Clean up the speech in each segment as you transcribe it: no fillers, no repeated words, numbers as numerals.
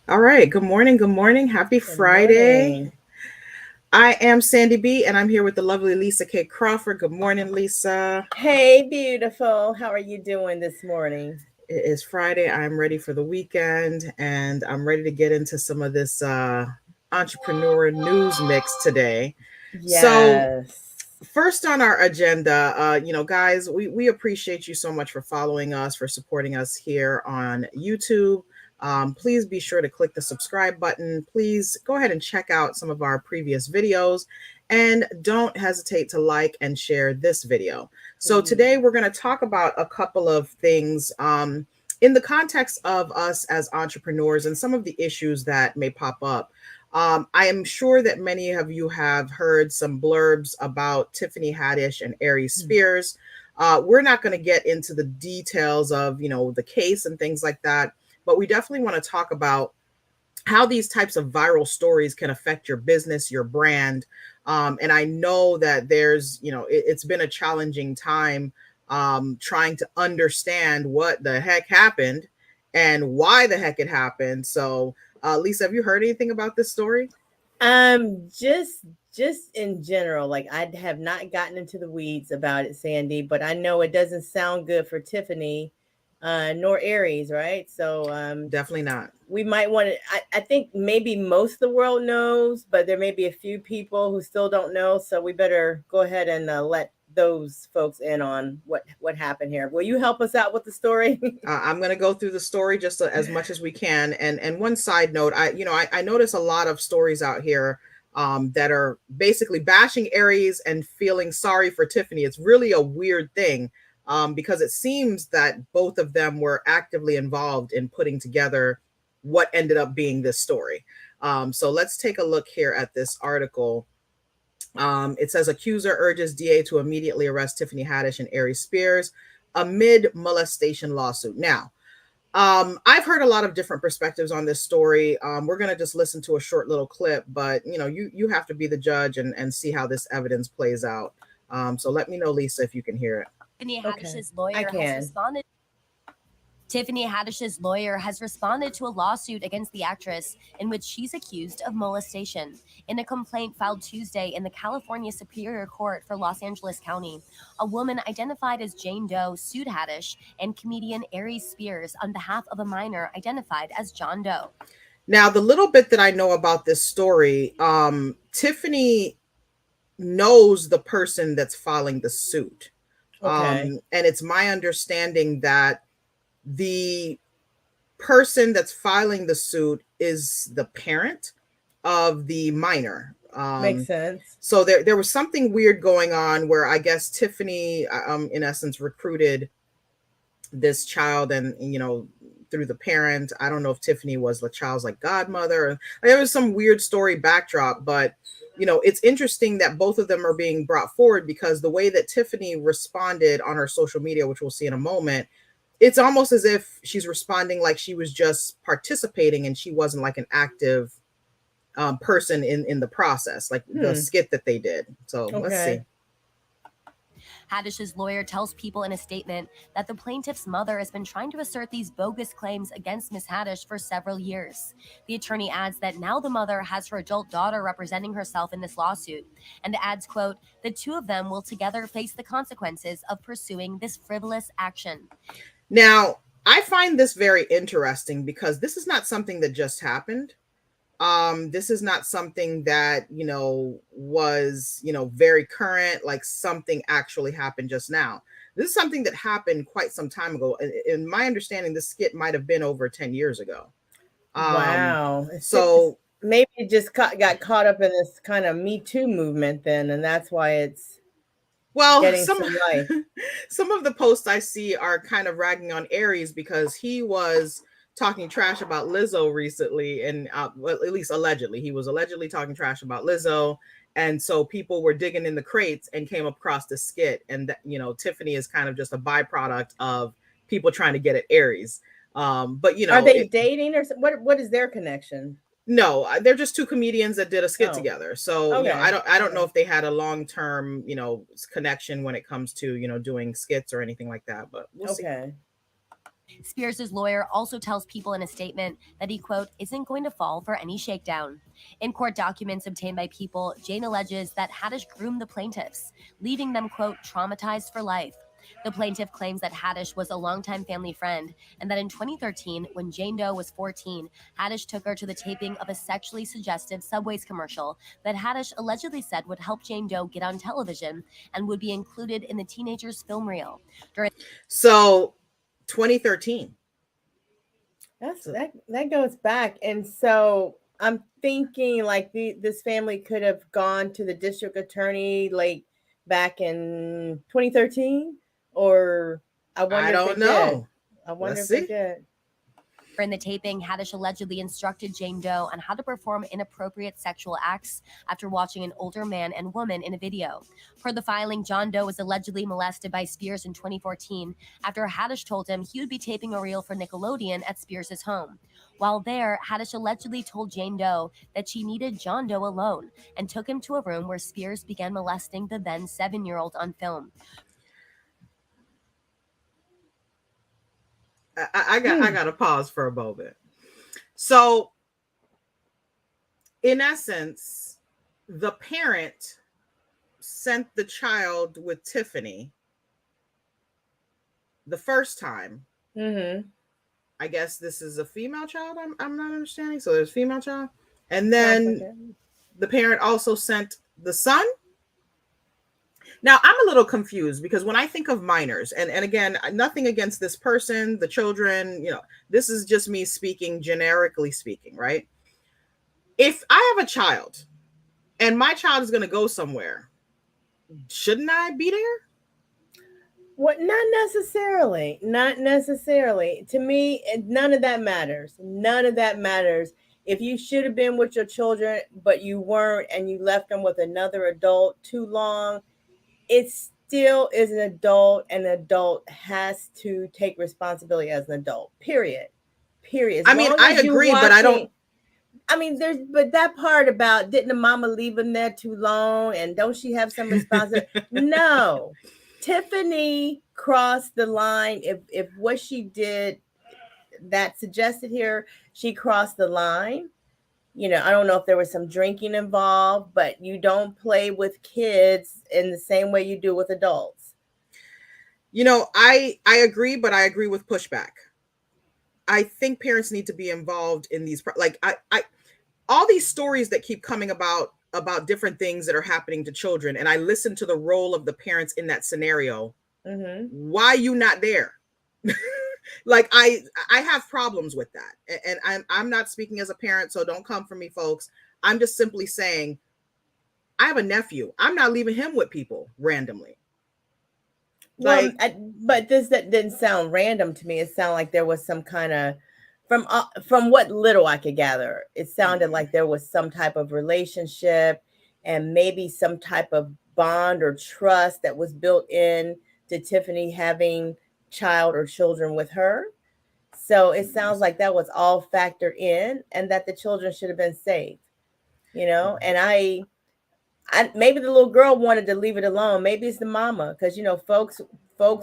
All right. Good morning. Good morning. Happy Good Friday. morning. I am Sandy B, and I'm here with the lovely Lisa K. Crawford. Good morning, Lisa. Hey, beautiful. How are you doing this morning? It is Friday. I'm ready for the weekend, and I'm ready to get into some of this entrepreneur news mix today. So, Yes. first on our agenda, guys, we appreciate you so much for following us, for supporting us here on YouTube. Please be sure to click the subscribe button. Please go ahead and check out some of our previous videos, and don't hesitate to like and share this video. So Mhm. today we're going to talk about a couple of things in the context of us as entrepreneurs and some of the issues that may pop up. I am sure that many of you have heard some blurbs about Tiffany Haddish and Aries Spears. We're not going to get into the details of, the case and things like that, but we definitely want to talk about how these types of viral stories can affect your business, your brand. And I know that it's been a challenging time trying to understand what the heck happened and why the heck it happened. So, Lisa, have you heard anything about this story? Just in general, like I have not gotten into the weeds about it, Sandy, but I know it doesn't sound good for Tiffany, nor Aries, right? So Definitely not. we might want to. I think maybe most of the world knows, but there may be a few people who still don't know. So we better go ahead and let those folks in on what happened here. Will you help us out with the story? I'm going to go through the story just as much as we can. And one side note, I notice a lot of stories out here that are basically bashing Aries and feeling sorry for Tiffany. It's really a weird thing because it seems that both of them were actively involved in putting together what ended up being this story. So let's take a look here at this article. It says accuser urges DA to immediately arrest Tiffany Haddish and Aries Spears amid molestation lawsuit. Now, I've heard a lot of different perspectives on this story. We're gonna just listen to a short little clip, but you have to be the judge and see how this evidence plays out. So let me know, Lisa, if you can hear it. Tiffany Okay, Haddish's I lawyer has can. responded. Tiffany Haddish's lawyer has responded to a lawsuit against the actress in which she's accused of molestation. In a complaint filed Tuesday in the California Superior Court for Los Angeles County, a woman identified as Jane Doe sued Haddish and comedian Aries Spears on behalf of a minor identified as John Doe. Now, the little bit that I know about this story, Tiffany knows the person that's filing the suit. Okay. And it's my understanding that the person that's filing the suit is the parent of the minor. Makes sense. So there was something weird going on where I guess Tiffany, in essence, recruited this child, and through the parent. I don't know if Tiffany was the child's like godmother. There was some weird story backdrop, but it's interesting that both of them are being brought forward because the way that Tiffany responded on her social media, which we'll see in a moment, it's almost as if she's responding like she was just participating and she wasn't like an active person in the process, like the Hmm. skit that they did. So let's see. Okay. Haddish's lawyer tells People in a statement that the plaintiff's mother has been trying to assert these bogus claims against Ms. Haddish for several years. The attorney adds that now the mother has her adult daughter representing herself in this lawsuit, and adds, quote, the two of them will together face the consequences of pursuing this frivolous action. Now, I find this very interesting because this is not something that just happened. This is not something that was very current, like something actually happened just now. This is something that happened quite some time ago. In my understanding, this skit might have been over 10 years ago. um Wow. so Maybe it just got caught up in this kind of Me Too movement then, and that's why it's well, getting some some life. some of the posts I see are kind of ragging on Aries because he was talking trash about Lizzo recently, and well, at least allegedly, he was allegedly talking trash about Lizzo, and so people were digging in the crates and came across the skit, and Tiffany is kind of just a byproduct of people trying to get at Aries. But Are they it, dating or what is their connection? no, they're just two comedians that did a skit Oh, together. So, okay. I don't know Okay. if they had a long-term, connection when it comes to, doing skits or anything like that, but we'll see. Okay. Spears' lawyer also tells people in a statement that he, quote, isn't going to fall for any shakedown. In court documents obtained by People, Jane alleges that Haddish groomed the plaintiffs, leaving them, quote, traumatized for life. The plaintiff claims that Haddish was a longtime family friend and that in 2013, when Jane Doe was 14, Haddish took her to the taping of a sexually suggestive Subway's commercial that Haddish allegedly said would help Jane Doe get on television and would be included in the teenager's film reel. So 2013. That goes back. And so I'm thinking like this family could have gone to the district attorney like back in 2013, or I don't know. I wonder if they did. In the taping, Haddish allegedly instructed Jane Doe on how to perform inappropriate sexual acts after watching an older man and woman in a video. Per the filing, John Doe was allegedly molested by Spears in 2014 after Haddish told him he would be taping a reel for Nickelodeon at Spears' home. While there, Haddish allegedly told Jane Doe that she needed John Doe alone and took him to a room where Spears began molesting the then 7-year-old on film. I got to pause for a moment. So, in essence, the parent sent the child with Tiffany the first time. Mm-hmm. I guess this is a female child. I'm not understanding. So there's a female child, and then the parent also sent the son. Now, I'm a little confused because when I think of minors, and again, nothing against this person, the children, this is just me speaking, generically speaking, right? If I have a child and my child is going to go somewhere, shouldn't I be there? What? Not necessarily. Not necessarily. To me, none of that matters. None of that matters. If you should have been with your children, but you weren't, and you left them with another adult too long, it still is an adult. An adult has to take responsibility as an adult, period. I mean, I agree, but I don't. I mean, but that part about didn't the mama leave him there too long and don't she have some responsibility? No. Tiffany crossed the line. If what she did that suggested here, she crossed the line. I don't know if there was some drinking involved, but you don't play with kids in the same way you do with adults. I agree, but I agree with pushback. I think parents need to be involved in these, like I all these stories that keep coming about different things that are happening to children, and I listen to the role of the parents in that scenario. Mm-hmm. Why are you not there? Like I have problems with that, and I'm not speaking as a parent, so don't come for me, folks. I'm just simply saying I have a nephew. I'm not leaving him with people randomly. Well, but that didn't sound random to me. It sounded like there was some kind of, from what little I could gather, it sounded like there was some type of relationship and maybe some type of bond or trust that was built in to Tiffany having child or children with her. So it sounds like that was all factored in and that the children should have been safe, and I maybe the little girl wanted to leave it alone. Maybe it's the mama, because folks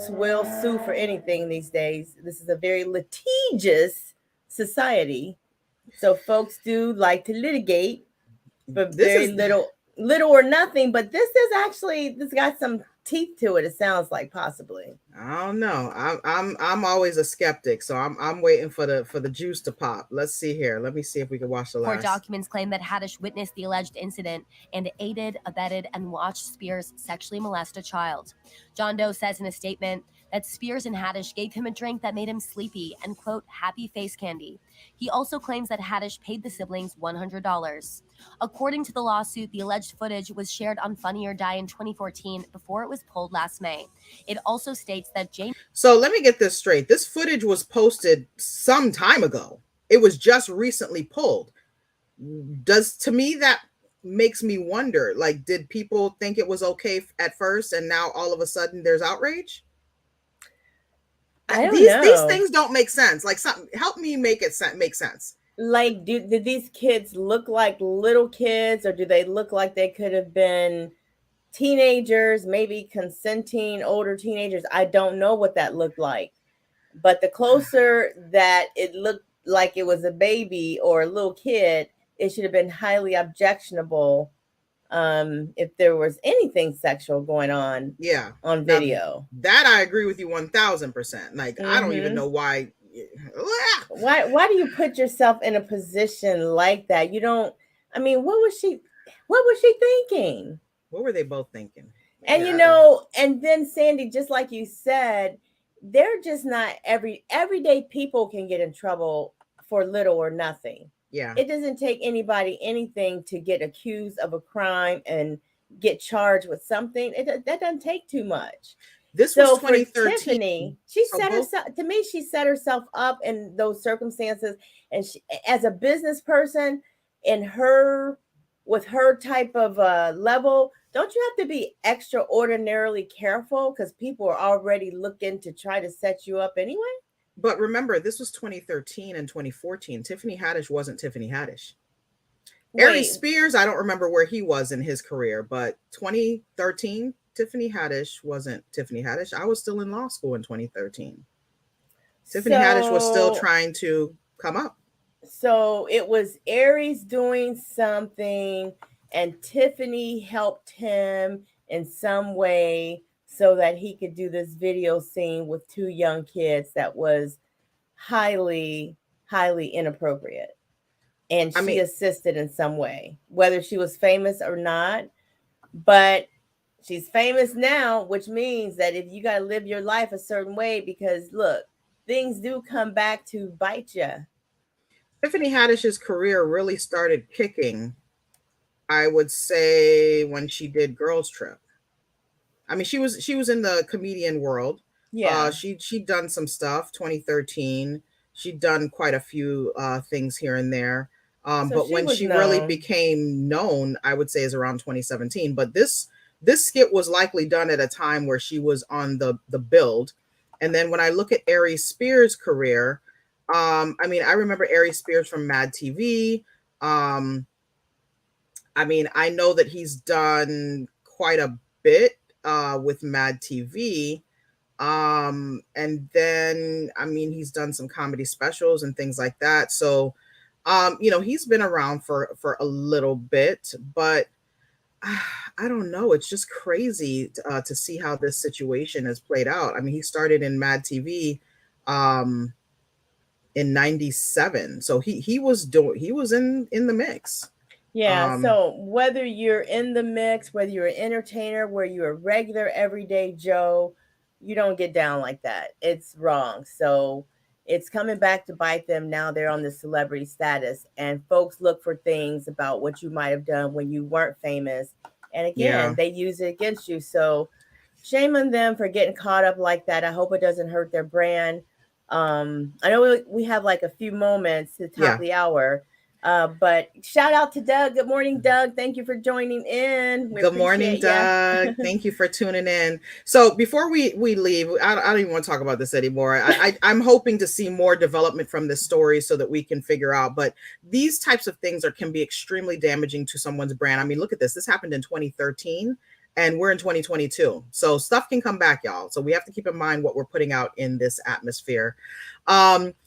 will sue for anything these days. This is a very litigious society, so folks do like to litigate for little or nothing. But this got some teeth to it. It sounds like possibly. I don't know. I'm always a skeptic, so I'm waiting for the juice to pop. Let's see here. Let me see if we can watch the last. Court documents claim that Haddish witnessed the alleged incident and aided, abetted, and watched Spears sexually molest a child. John Doe says in a statement that Spears and Haddish gave him a drink that made him sleepy and, quote, happy face candy. He also claims that Haddish paid the siblings $100. According to the lawsuit, the alleged footage was shared on Funny or Die in 2014 before it was pulled last May. It also states that Jane... So let me get this straight. This footage was posted some time ago. It was just recently pulled. To me, that makes me wonder, like, did people think it was okay at first and now all of a sudden there's outrage? I don't know. These things don't make sense. Like, help me make it make sense. Like, did these kids look like little kids, or do they look like they could have been teenagers, maybe consenting older teenagers? I don't know what that looked like. But the closer that it looked like it was a baby or a little kid, it should have been highly objectionable if there was anything sexual going on Yeah. on Now video. that I agree with you 1000%. Like, I don't even Mhm. know why. Why do you put yourself in a position like that? You don't. I mean, what was she thinking? What were they both thinking? And Yeah. and then Sandy, just like you said, they're just not everyday people can get in trouble for little or nothing. Yeah. It doesn't take anybody anything to get accused of a crime and get charged with something. That doesn't take too much. This was So for 2013. Tiffany, she So set both, herself, to me, she set herself up in those circumstances. And she, as a business person, in her, with her type of level, don't you have to be extraordinarily careful because people are already looking to try to set you up anyway? but remember, this was 2013 and 2014. Tiffany Haddish wasn't Tiffany Haddish. Aries Wait, Spears, I don't remember where he was in his career, but 2013, Tiffany Haddish wasn't Tiffany Haddish. I was still in law school in 2013. Tiffany Haddish was still so trying to come up. so it was Aries doing something, and Tiffany helped him in some way so that he could do this video scene with two young kids that was highly, highly inappropriate. And I she mean, assisted in some way, whether she was famous or not. But she's famous now, which means that if you got to live your life a certain way, because look, things do come back to bite you. Tiffany Haddish's career really started kicking, I would say, when she did Girls Trip. I mean, she was in the comedian world. Yeah. She'd done some stuff. 2013, she'd done quite a few things here and there. So But she when was she really known. became known, I would say, is around 2017. But this skit was likely done at a time where she was on the build. And then when I look at Aries Spears' career, I mean, I remember Aries Spears from Mad TV. Um, I mean, I know that he's done quite a bit with Mad TV. And then, I mean, he's done some comedy specials and things like that. So, he's been around for a little bit, but I don't know. It's just crazy to see how this situation has played out. I mean, he started in Mad TV um, in '97, so he was in the mix. Yeah. Um, So whether you're in the mix, whether you're an entertainer, where you're a regular everyday Joe, you don't get down like that. It's wrong. So it's coming back to bite them now. They're on the celebrity status, and folks look for things about what you might have done when you weren't famous. And yeah. again, they use it against you. So shame on them for getting caught up like that. I hope it doesn't hurt their brand. I know we have like a few moments to the top Yeah. of the hour. But shout out to Doug. Good morning, Doug. Thank you for joining in. We Good morning, appreciate Doug. you. Thank you for tuning in. So before we leave, I don't even want to talk about this anymore. I'm hoping to see more development from this story so that we can figure out. But these types of things can be extremely damaging to someone's brand. I mean, look at this. This happened in 2013, and we're in 2022. So stuff can come back, y'all. So we have to keep in mind what we're putting out in this atmosphere.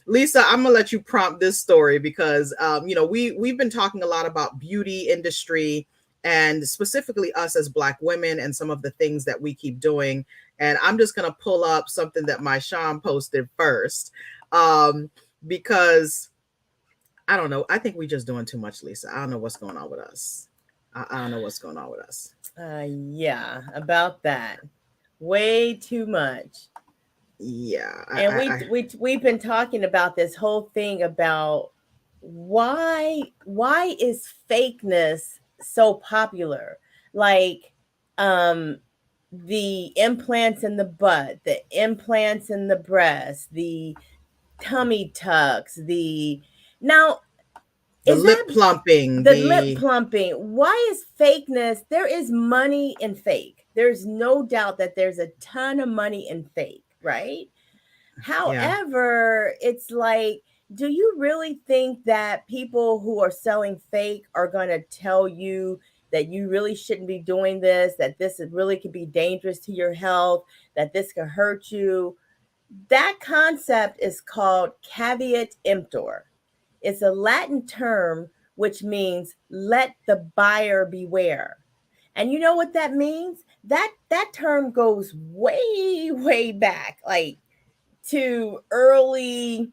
Lisa, I'm gonna let you prompt this story because we've been talking a lot about beauty industry and specifically us as Black women and some of the things that we keep doing. And I'm just gonna pull up something that my Sean posted first, because I don't know. I think we're just doing too much, Lisa. I don't know what's going on with us. I don't know what's going on with us. Yeah, about that. Way too much. Yeah, And we've been talking about this whole thing about why is fakeness so popular? Like the implants in the butt, the implants in the breast, the tummy tucks, the now the is lip that plumping, the lip plumping? Why is fakeness? There is money in fake. There's no doubt that there's a ton of money in fake, right? yeah. However, it's like, do you really think that people who are selling fake are going to tell you that you really shouldn't be doing this, that this really could be dangerous to your health, that this could hurt you? That concept is called caveat emptor. It's a Latin term which means let the buyer beware. And you know what that means? That term goes way back, like to early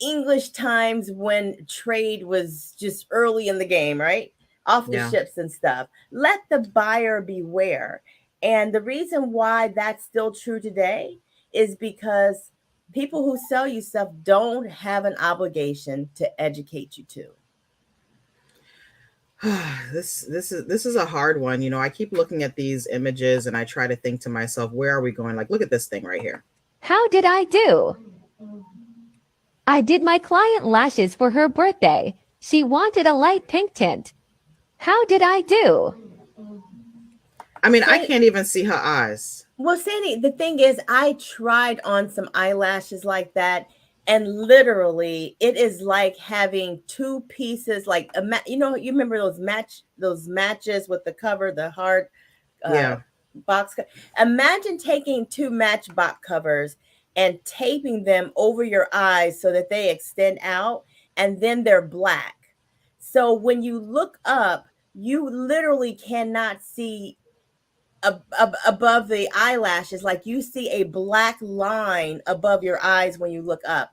English times when trade was just early in the game, right? Off the Yeah. ships and stuff. Let the buyer beware. And the reason why that's still true today is because people who sell you stuff don't have an obligation to educate you to. This is a hard one. I keep looking at these images and I try to think to myself, where are we going? Like, look at this thing right here. How did I do? I did my client lashes for her birthday. She wanted a light pink tint. How did I do? I mean, I can't even see her eyes. Well, Sandy, the thing is, I tried on some eyelashes like that, and literally, it is like having two pieces, like you remember those matches with the cover, the hard Yeah. box. Imagine taking two matchbox covers and taping them over your eyes so that they extend out, and then they're black. So when you look up, you literally cannot see above the eyelashes, like you see a black line above your eyes when you look up.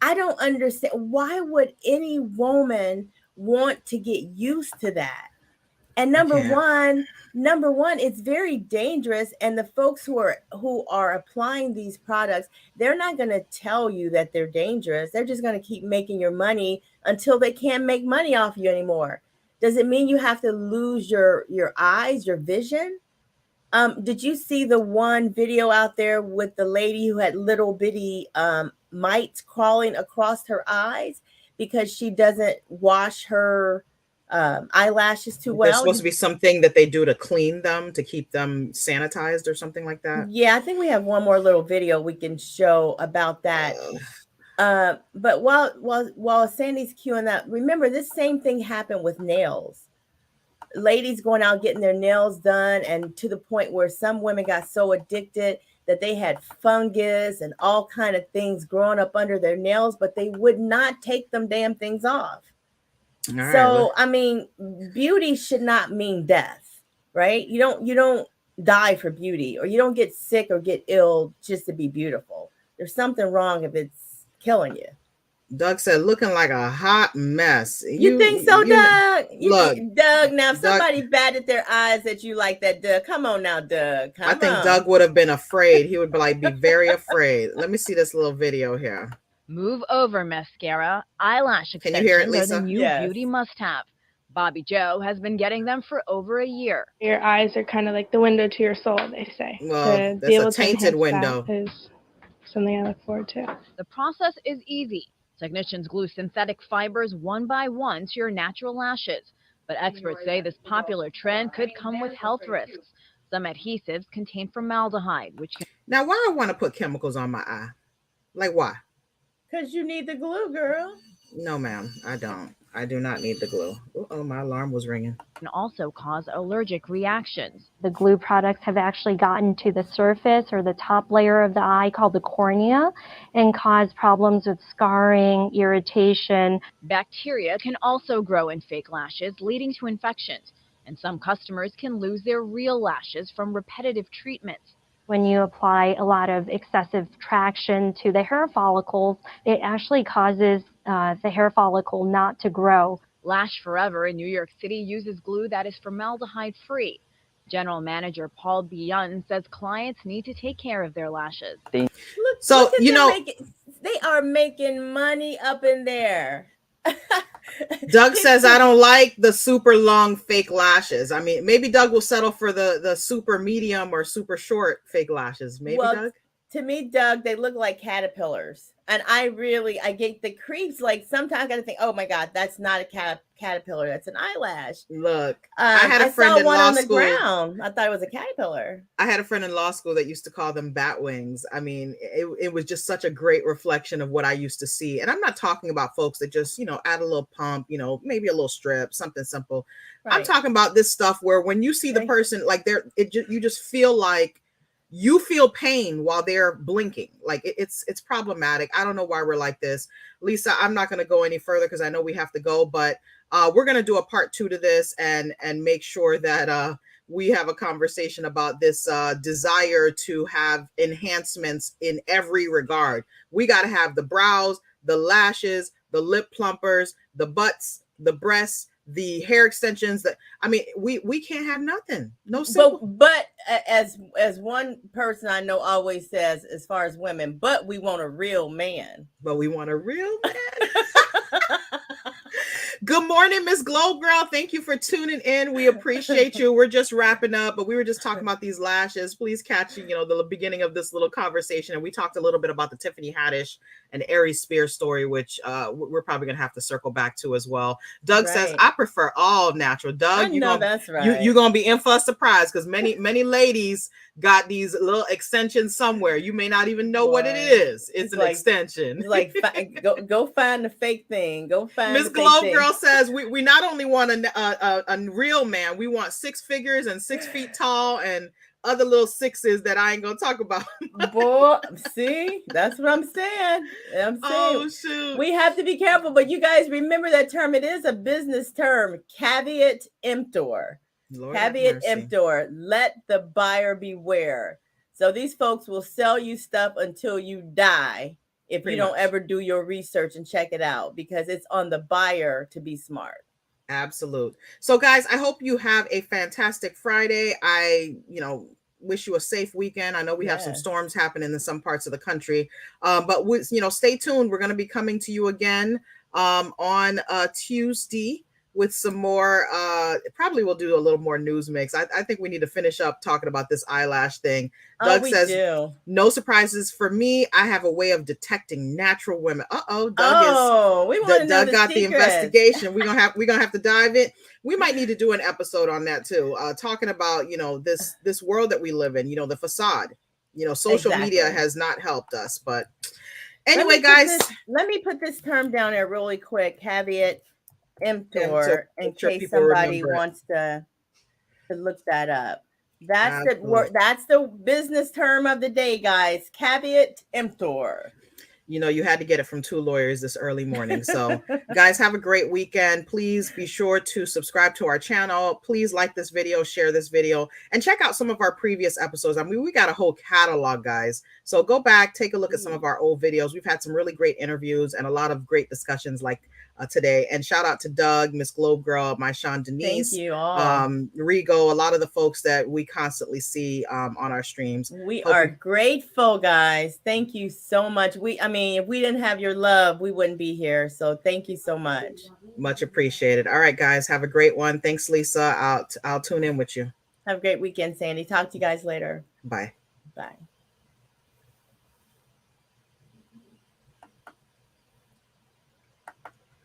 I don't understand, why would any woman want to get used to that? And number one, it's very dangerous. And the folks who are applying these products, they're not going to tell you that they're dangerous. They're just going to keep making your money until they can't make money off you anymore. Does it mean you have to lose your eyes, your vision? Did you see the one video out there with the lady who had little bitty mites crawling across her eyes because she doesn't wash her eyelashes too well? There's supposed to be something that they do to clean them, to keep them sanitized or something like that. Yeah, I think we have one more little video we can show about that. But while Sandy's queuing that, remember this same thing happened with nails. Ladies going out getting their nails done, and to the point where some women got so addicted that they had fungus and all kind of things growing up under their nails, but they would not take them damn things off. All So right. I mean, beauty should not mean death, right? You don't die for beauty, or you don't get sick or get ill just to be beautiful. There's something wrong if it's killing you. Doug said, looking like a hot mess. You think so, Doug? Look, Doug, now if Doug, somebody batted their eyes at you like that, Doug, come on now, Doug. I think Doug would have been afraid. He would be very afraid. Let me see this little video here. Move over, mascara. Eyelash Can you hear it, extensions are Lisa? the new Yes. beauty must-have. Bobby Joe has been getting them for over a year. Your eyes are kind of like the window to your soul, they say. Well, To that's be a able to tainted enhance window. that is something I look forward to. The process is easy. Technicians glue synthetic fibers one by one to your natural lashes. But experts say this popular trend could come with health risks. Some adhesives contain formaldehyde, which can... Now, why I want to put chemicals on my eye? Like, why? Because you need the glue, girl. No, ma'am, I don't. I do not need the glue. Oh, my alarm was ringing. also cause allergic reactions. The glue products have actually gotten to the surface or the top layer of the eye called the cornea and cause problems with scarring, irritation. Bacteria can also grow in fake lashes, leading to infections. And some customers can lose their real lashes from repetitive treatments. When you apply a lot of excessive traction to the hair follicles, it actually causes the hair follicle not to grow. Lash Forever in New York City uses glue that is formaldehyde-free. General Manager Paul Beyond says clients need to take care of their lashes. Look So, at you them know, they are making money up in there. Doug says, I don't like the super long fake lashes. I mean, maybe Doug will settle for the super medium or super short fake lashes. Maybe, Well, Doug? To me, Doug, they look like caterpillars. And I get the creeps. Like sometimes I gotta think, oh my God, that's not a caterpillar. That's an eyelash. Look, I had a friend saw in one law on the school. ground. I thought it was a caterpillar. I had a friend in law school that used to call them bat wings. I mean, it was just such a great reflection of what I used to see. And I'm not talking about folks that just, add a little pump, maybe a little strip, something simple. Right. I'm talking about this stuff where when you see the person like you just feel like you feel pain while they're blinking. Like it's problematic. I don't know why we're like this. Lisa, I'm not going to go any further because I know we have to go, but we're going to do a part 2 to this and make sure that we have a conversation about this desire to have enhancements in every regard. We got to have the brows, the lashes, the lip plumpers, the butts, the breasts, the hair extensions. That I mean, we can't have nothing. No simple. But as one person I know always says, as far as women, but we want a real man. But we want a real man. Good morning, Miss Globe Girl. Thank you for tuning in. We appreciate you. We're just wrapping up, but we were just talking about these lashes. Please catch, the beginning of this little conversation. And we talked a little bit about the Tiffany Haddish and Aries Spears story, which we're probably going to have to circle back to as well. Doug says, I prefer all natural. Doug, that's right. You're going to be in for a surprise because many ladies got these little extensions somewhere. You may not even know what it is. It's an extension. It's like go find the fake thing. Go find Miss Globe Girl says we not only want a real man, we want 6 figures and 6 feet tall and other little sixes that I ain't gonna talk about. Boy, see, that's what I'm saying. Oh shoot, we have to be careful. But you guys remember that term? It is a business term. Caveat emptor. Caveat emptor. Let the buyer beware. So these folks will sell you stuff until you die if you don't ever do your research and check it out, because it's on the buyer to be smart. Absolute. So guys, I hope you have a fantastic Friday. I, wish you a safe weekend. I know we have some storms happening in some parts of the country. But stay tuned. We're going to be coming to you again on Tuesday with some more, probably we'll do a little more news mix. I think we need to finish up talking about this eyelash thing. Doug says, no surprises for me. I have a way of detecting natural women. Doug got the investigation. We're gonna have to dive in. We might need to do an episode on that too, talking about this world that we live in, the facade. Social media has not helped us, but anyway, guys, let me put this term down there really quick. Caveat emptor, in case somebody wants to look that up. That's the business term of the day, guys. Caveat emptor. You had to get it from 2 lawyers this early morning. So guys, have a great weekend. Please be sure to subscribe to our channel. Please like this video, share this video, and check out some of our previous episodes. I mean, we got a whole catalog, guys. So go back, take a look at some of our old videos. We've had some really great interviews and a lot of great discussions like today. And shout out to Doug, Miss Globe Girl, my Sean Denise, thank you all. Rigo, a lot of the folks that we constantly see on our streams. We are grateful, guys. Thank you so much. If we didn't have your love, we wouldn't be here. So thank you so much. Much appreciated. All right, guys, have a great one. Thanks, Lisa. I'll tune in with you. Have a great weekend, Sandy. Talk to you guys later. Bye. Bye.